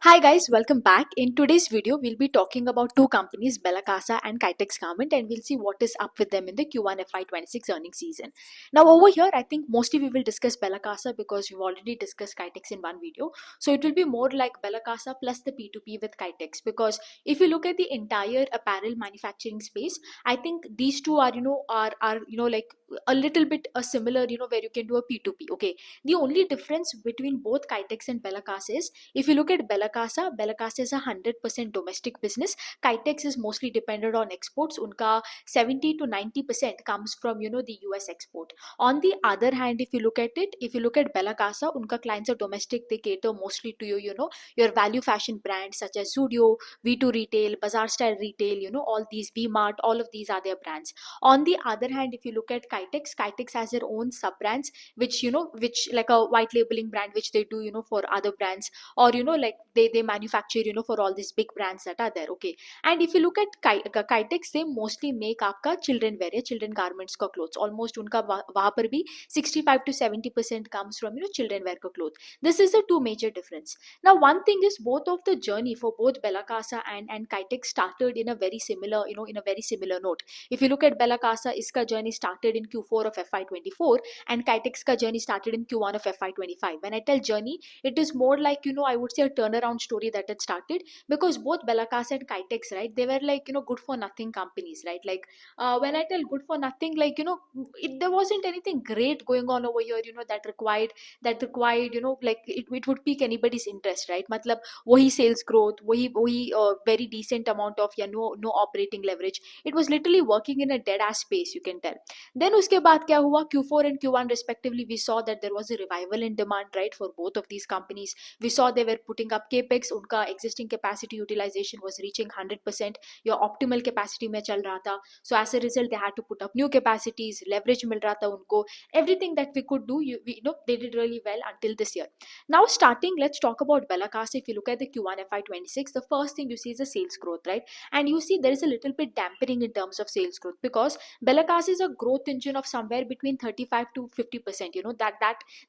Hi guys, welcome back. In today's video, we'll be talking about two companies, Bellacasa and Kitex Garment, and we'll see what is up with them in the Q1 FY26 earnings season. Now over here, I think mostly we will discuss Bellacasa because we've already discussed Kitex in one video. So it will be more like Bellacasa plus the P2P with Kitex, because if you look at the entire apparel manufacturing space, I think these two are like a little bit similar, where you can do a P2P. Okay, the only difference between both Kitex and Bellacasa is, if you look at Bellacasa is a 100% domestic business. Kitex is mostly dependent on exports. Unka 70 to 90% comes from the US export. On the other hand, if you look at Bellacasa, unka clients are domestic. They cater mostly to your value fashion brands such as Zudio, V2 Retail, Bazaar Style Retail. All these V Mart, all of these are their brands. On the other hand, if you look at Kitex has their own sub brands, which like a white labeling brand, which they do for other brands, or like they manufacture for all these big brands that are there. Okay, and if you look at Kitex, they mostly make आपका children wear या children garments का clothes. Almost उनका वहाँ पर भी 65 to 70% comes from children wear का clothes. This is the two major difference. Now one thing is, both of the journey for both Bellacasa and Kitex started in a very similar in a very similar note. If you look at Bellacasa, इसका journey started in Q4 of FY24 and Kitex का journey started in Q1 of FY25. When I tell journey, it is more like I would say a turnaround story that had started, because both Bellacasa and Kitex, right, they were like good for nothing companies, right? Like when I tell good for nothing, like there wasn't anything great going on over here, that required like it would pique anybody's interest, right? Matlab wahi sales growth, wahi very decent amount of no operating leverage. It was literally working in a dead ass space, you can tell. Then उसके बाद क्या हुआ, Q4 and Q1 respectively, we saw that there was a revival in demand, right, for both of these companies. We saw they were putting up capex. उनका existing capacity utilization was reaching 100%. Your optimal capacity में चल रहा था. So as a result, they had to put up new capacities. Leverage मिल रहा था उनको. Everything that we could do, they did really well until this year. Now starting, let's talk about Bellacasa. If you look at the Q1 FY26, the first thing you see is the sales growth, right? And you see there is a little bit dampening in terms of sales growth, because Bellacasa is a growth engine of somewhere between 35 to 50%.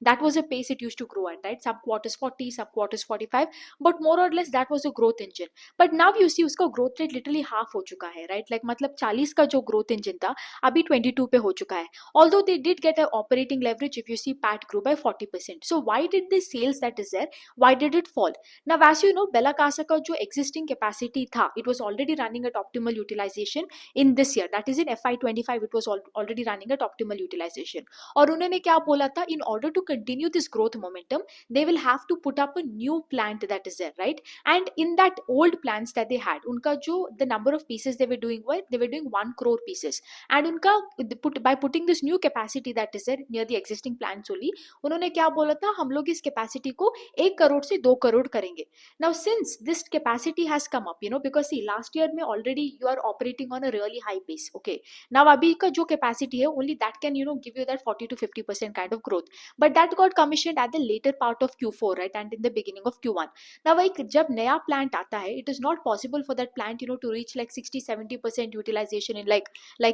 That was a pace it used to grow at, right? Some quarters 40, some quarters 45, but more or less that was a growth engine. But now you see uska growth rate literally half हो चुका है, right? Like मतलब 40 का जो growth engine था अभी 22 पे हो चुका है. Although they did get an operating leverage, if you see PAT grew by 40%. So why did the sales that is there, why did it fall? Now as you know, Bellacasa का जो existing capacity था, it was already running at optimal utilization in this year. That is in FY25, it was already running at optimal utilization. और उन्होंने क्या बोला था, in order to continue this growth momentum, they will have to put up a new plant that is there, right? And in that old plants that they had, उनका जो the number of pieces they were doing 1 crore pieces. And उनका by putting this new capacity that is there near the existing plants only, उन्होंने क्या बोला था, हम लोग इस capacity को 1 करोड़ से 2 करोड़ करेंगे. Now since this capacity has come up, because see, last year में already you are operating on a really high base. Okay, now अभी का जो capacity है, only that can give you that 40 to 50% kind of growth. But that got commissioned at the later part of Q4, right, and in the beginning of Q1. Now like जब नया plant आता है, it is not possible for that plant to reach like 60-70% utilization in like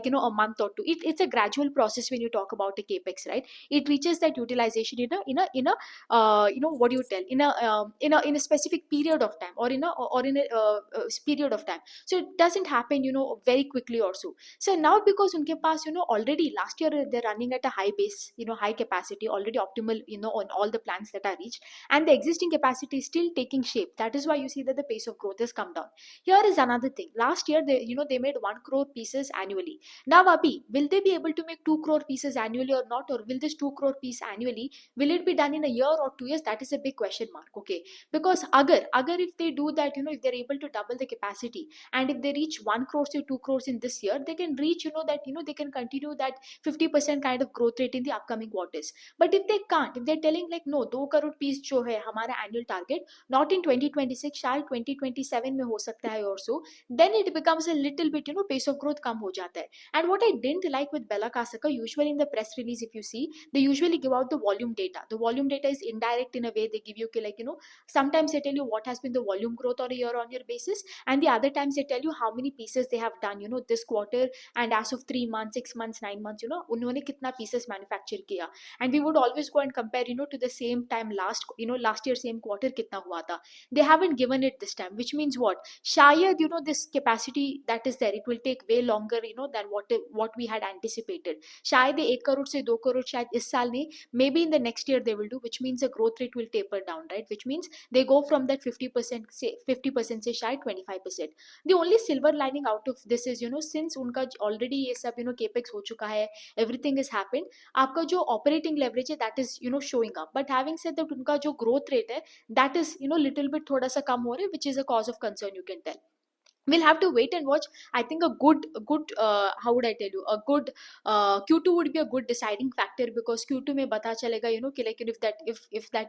a month or two. It's a gradual process when you talk about a capex, right? It reaches that utilization in a what do you tell, in a specific period of time, or in a period of time. So it doesn't happen very quickly or so. So now because unke paas already last year they're running at a high base, high capacity, already optimal on all the plants that are reached, and the existing capacity is still taking shape. That is why you see that the pace of growth has come down. Here is another thing. Last year they made 1 crore pieces annually. Now abhi, will they be able to make 2 crore pieces annually or not, or will this 2 crore piece annually, will it be done in a year or 2 years? That is a big question mark. Okay, because agar if they do that, if they're able to double the capacity, and if they reach 1 crore to 2 crores in this year, they can reach that they can continue that 50% kind of growth rate in the upcoming quarters. But if they can't, if they're telling like no, 2 crore piece जो है हमारा annual target, not in 2026, शायद 2027 में हो सकता है or so, then it becomes a little bit pace of growth कम हो जाता है. And what I didn't like with Bellacasa, usually in the press release, if you see, they usually give out the volume data. The volume data is indirect in a way. They give you like sometimes they tell you what has been the volume growth on a year-on-year basis, and the other times they tell you how many pieces they have done this quarter, and as of 3 months, 6 months, 9 months, उन्होंने कितना pieces manufacture किया, and we would always go and compare, to the same time last year same quarter कितना हुआ था. They haven't given it this time, which means what? शायद this capacity that is there, it will take way longer than what we had anticipated. शायद 1 crore से 2 crore शायद इस साल नहीं, maybe in the next year they will do, which means the growth rate will taper down, right? Which means they go from that 50% से 50% से शायद 25%. The only silver lining out of this is since उनका already ये सब capex हो चुका है, everything has happened, आपका जो operating leverage है that is showing up. But having said that, उनका जो growth rate है that is little bit थोड़ा सा कम हो रहा है, which is a cause of concern, you can tell. We'll have to wait and watch. I think a good how would I tell you, a good Q2 would be a good deciding factor, because Q2 में पता चलेगा कि like if that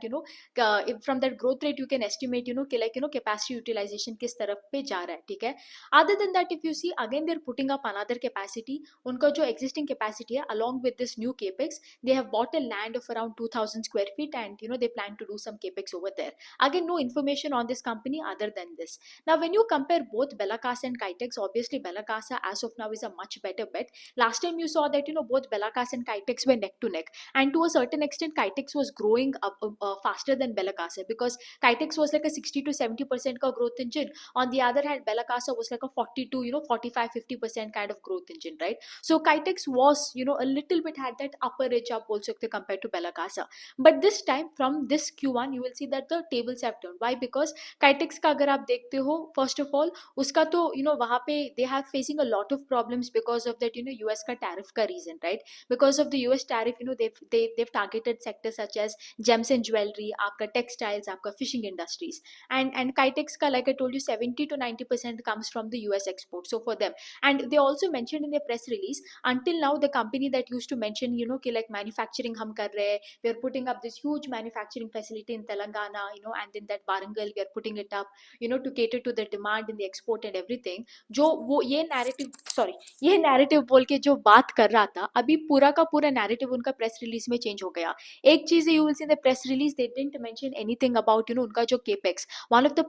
if from that growth rate you can estimate कि like capacity utilization किस तरफ पे जा रहा है, ठीक है. Other than that, if you see again they're putting up another capacity. उनका जो existing capacity है, along with this new capex, they have bought a land of around 2,000 square feet, and they plan to do some capex over there. Again, no information on this company other than this. Now when you compare both Bellacasa and Kitex, obviously Bellacasa as of now is a much better bet. Last time you saw that both Bellacasa and Kitex were neck to neck, and to a certain extent Kitex was growing up faster than Bellacasa, because Kitex was like a 60 to 70% ka growth engine. On the other hand, Bellacasa was like a 40 to 45-50% kind of growth engine, right? So Kitex was a little bit had that upper edge up also compared to Bellacasa. But this time from this Q1 you will see that the tables have turned. Why? Because Kitex का अगर आप देखते हो, first of all उसका तो वहाँ पे they have facing a lot of problems because of that US का tariff का reason, right? Because of the US tariff, they've targeted sectors such as gems and jewelry, आपका textiles, आपका fishing industries, and Kitex का, like I told you, 70 to 90% comes from the US export. So for them, and they also mentioned in their press release, until now the company that used to mention कि like manufacturing हम कर रहे हैं, we are putting up this huge manufacturing facility in Telangana, and in that Warangal we are putting it up to cater to the demand in the export and everything. जो वो ये narrative बोल के जो बात कर रहा था, अभी पूरा का पूरा narrative उनका press release में change हो गया. एक चीज you will see in the press release, they didn't mention anything about उनका जो capex.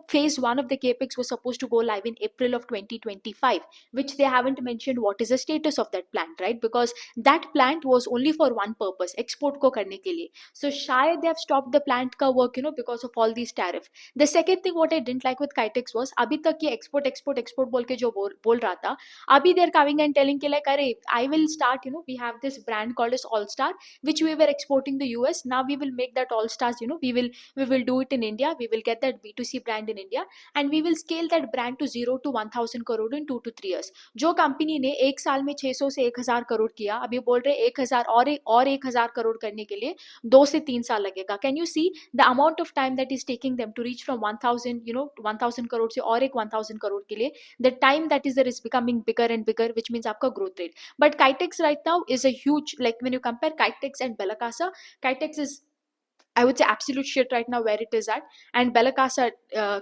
Phase 1 of the capex was supposed to go live in April of 2025, which they haven't mentioned what is the status of that plant, right? Because that plant was only for one purpose, export को करने के लिए. So शायद they have stopped the plant का work because of all these tariff. The second thing what I didn't like with Kitex was अभी तक ये export बोल के जो बोल रहा था, अभी they're coming and telling कि like अरे I will start, we have this brand called as All Star, which we were exporting the US. Now we will make that All Stars, we will do it in India. We will get that B2C brand in India, and we will scale that brand to 0 to 1,000 crore in 2 to 3 years. जो company ने एक साल में 600 से 1,000 करोड़ किया, अभी बोल रहे 1,000 और 1,000 करोड़ करने के लिए 2 से 3 साल लगेगा. Can you see the amount of time that is taking them to reach from 1,000 1,000 crore से और एक 1,000 करोड़ के लिए? The time that is there is becoming bigger and bigger, which means आपका growth rate. But Kitex right now is a huge, like when you compare Kitex and Bellacasa, Kitex is, I would say, absolute shit right now where it is at, and Bellacasa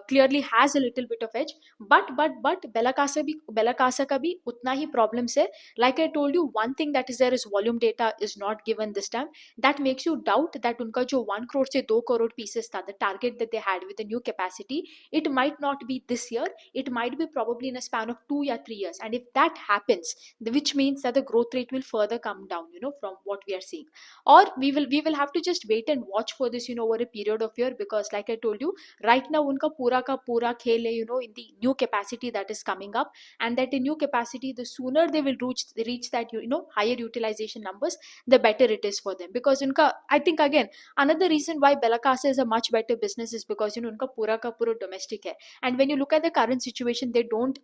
clearly has a little bit of edge, but Bellacasa का भी उतना ही problems है. Like I told you, one thing that is there is volume data is not given this time. That makes you doubt that उनका जो 1 crore से 2 crore pieces था, the target that they had with the new capacity, it might not be this year. It might be probably in a span of 2 or 3 years. And if that happens, which means that the growth rate will further come down, from what we are seeing. Or we will have to just wait and watch for this over a period of year, because like I told you, right now unka pura ka pura khel hai in the new capacity that is coming up, and that in new capacity, the sooner they will reach that higher utilization numbers, the better it is for them. Because unka, I think again, another reason why Bellacasa is a much better business is because unka pura ka pura domestic hai, and when you look at the current situation, they don't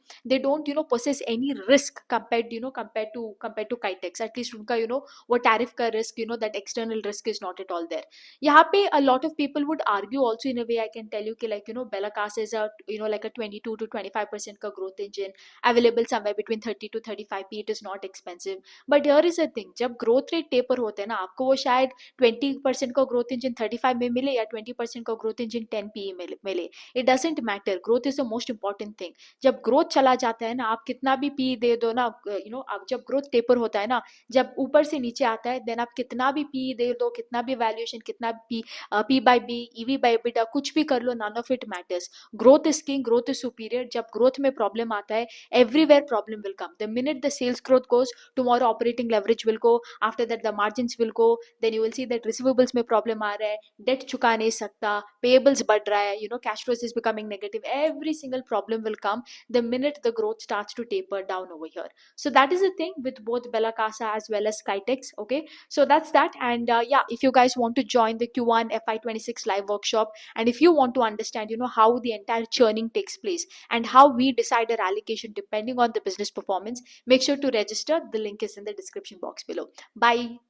possess any risk compared to Kitex. At least unka वो tariff का risk, that external risk is not at all there. यहाँ पे a lot of people would argue also, in a way I can tell you कि like Bellacasa is a like a 22 to 25% का growth engine, available somewhere between 30 to 35p. It is not expensive. But here is the thing, जब growth rate taper होते हैं ना, आपको वो शायद 20% का growth engine 35 में मिले या 20% का growth engine 10p मिले. It doesn't matter. Growth is the most important thing. जब growth चला जाता है ना, आप कितना भी p दे दो ना, आप जब growth taper होता है ना, जब ऊपर से नीचे आता है, then आप कितना भी p दे दो, कितना भी valuation, कितना p P by B, EV by EBITDA, कुछ भी कर लो, none of it matters. Growth is king, growth is superior. जब growth में problem आता है, everywhere problem will come. The minute the sales growth goes, tomorrow operating leverage will go. After that the margins will go. Then you will see that receivables में problem आ रहा है, debt चुका नहीं सकता, payables बढ़ रहा है, cash flows is becoming negative. Every single problem will come the minute the growth starts to taper down over here. So that is the thing with both Bellacasa as well as Kitex. Okay, so that's that. And yeah, if you guys want to join the Q1 FY26 live workshop, and if you want to understand how the entire churning takes place and how we decide our allocation depending on the business performance, make sure to register. The link is in the description box below. Bye.